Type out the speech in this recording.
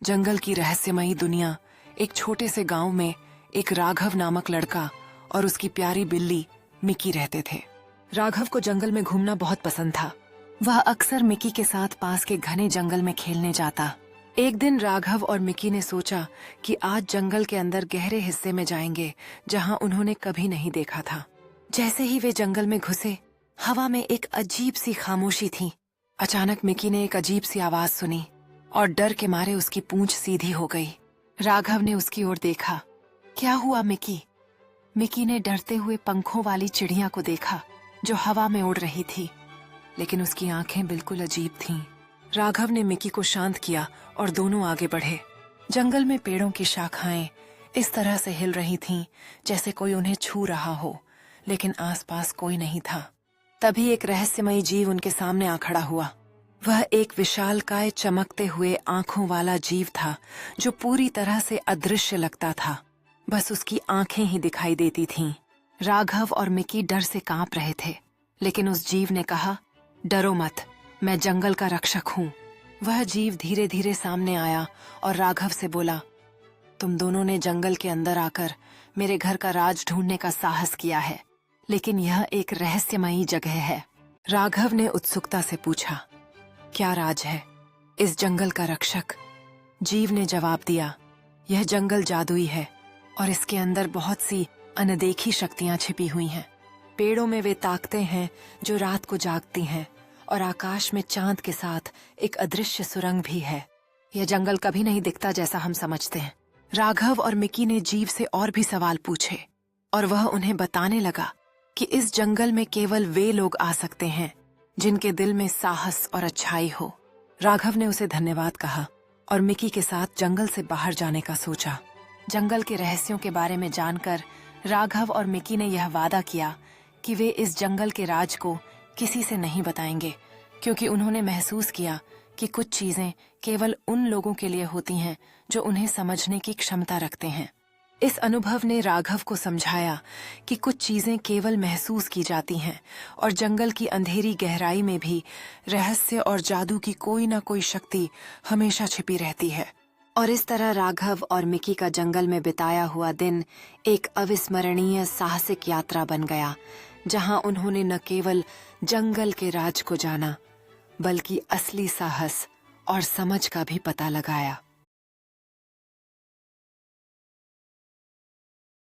जंगल की रहस्यमयी दुनिया। एक छोटे से गांव में एक राघव नामक लड़का और उसकी प्यारी बिल्ली मिकी रहते थे। राघव को जंगल में घूमना बहुत पसंद था। वह अक्सर मिकी के साथ पास के घने जंगल में खेलने जाता। एक दिन राघव और मिकी ने सोचा कि आज जंगल के अंदर गहरे हिस्से में जाएंगे जहां उन्होंने कभी नहीं देखा था। जैसे ही वे जंगल में घुसे, हवा में एक अजीब सी खामोशी थी। अचानक मिकी ने एक अजीब सी आवाज सुनी और डर के मारे उसकी पूंछ सीधी हो गई। राघव ने उसकी ओर देखा। क्या हुआ मिकी? मिकी ने डरते हुए पंखों वाली चिड़िया को देखा जो हवा में उड़ रही थी, लेकिन उसकी आंखें बिल्कुल अजीब थीं। राघव ने मिकी को शांत किया और दोनों आगे बढ़े। जंगल में पेड़ों की शाखाएं इस तरह से हिल रही थीं जैसे कोई उन्हें छू रहा हो, लेकिन आसपास कोई नहीं था। तभी एक रहस्यमयी जीव उनके सामने आ खड़ा हुआ। वह एक विशालकाय चमकते हुए आंखों वाला जीव था जो पूरी तरह से अदृश्य लगता था। बस उसकी आंखें ही दिखाई देती थीं। राघव और मिकी डर से कांप रहे थे, लेकिन उस जीव ने कहा, डरो मत, मैं जंगल का रक्षक हूँ। वह जीव धीरे धीरे सामने आया और राघव से बोला, तुम दोनों ने जंगल के अंदर आकर मेरे घर का राज ढूंढने का साहस किया है, लेकिन यह एक रहस्यमयी जगह है। राघव ने उत्सुकता से पूछा, क्या राज है इस जंगल का रक्षक? जीव ने जवाब दिया, यह जंगल जादुई है और इसके अंदर बहुत सी अनदेखी शक्तियां छिपी हुई हैं। पेड़ों में वे ताकतें हैं जो रात को जागती हैं और आकाश में चांद के साथ एक अदृश्य सुरंग भी है। यह जंगल कभी नहीं दिखता जैसा हम समझते हैं। राघव और मिकी ने जीव से और भी सवाल पूछे और वह उन्हें बताने लगा कि इस जंगल में केवल वे लोग आ सकते हैं जिनके दिल में साहस और अच्छाई हो। राघव ने उसे धन्यवाद कहा और मिकी के साथ जंगल से बाहर जाने का सोचा। जंगल के रहस्यों के बारे में जानकर राघव और मिकी ने यह वादा किया कि वे इस जंगल के राज को किसी से नहीं बताएंगे, क्योंकि उन्होंने महसूस किया कि कुछ चीजें केवल उन लोगों के लिए होती हैं जो उन्हें समझने की क्षमता रखते हैं। इस अनुभव ने राघव को समझाया कि कुछ चीजें केवल महसूस की जाती हैं और जंगल की अंधेरी गहराई में भी रहस्य और जादू की कोई ना कोई शक्ति हमेशा छिपी रहती है। और इस तरह राघव और मिकी का जंगल में बिताया हुआ दिन एक अविस्मरणीय साहसिक यात्रा बन गया, जहां उन्होंने न केवल जंगल के राज को जाना, बल्कि असली साहस और समझ का भी पता लगाया।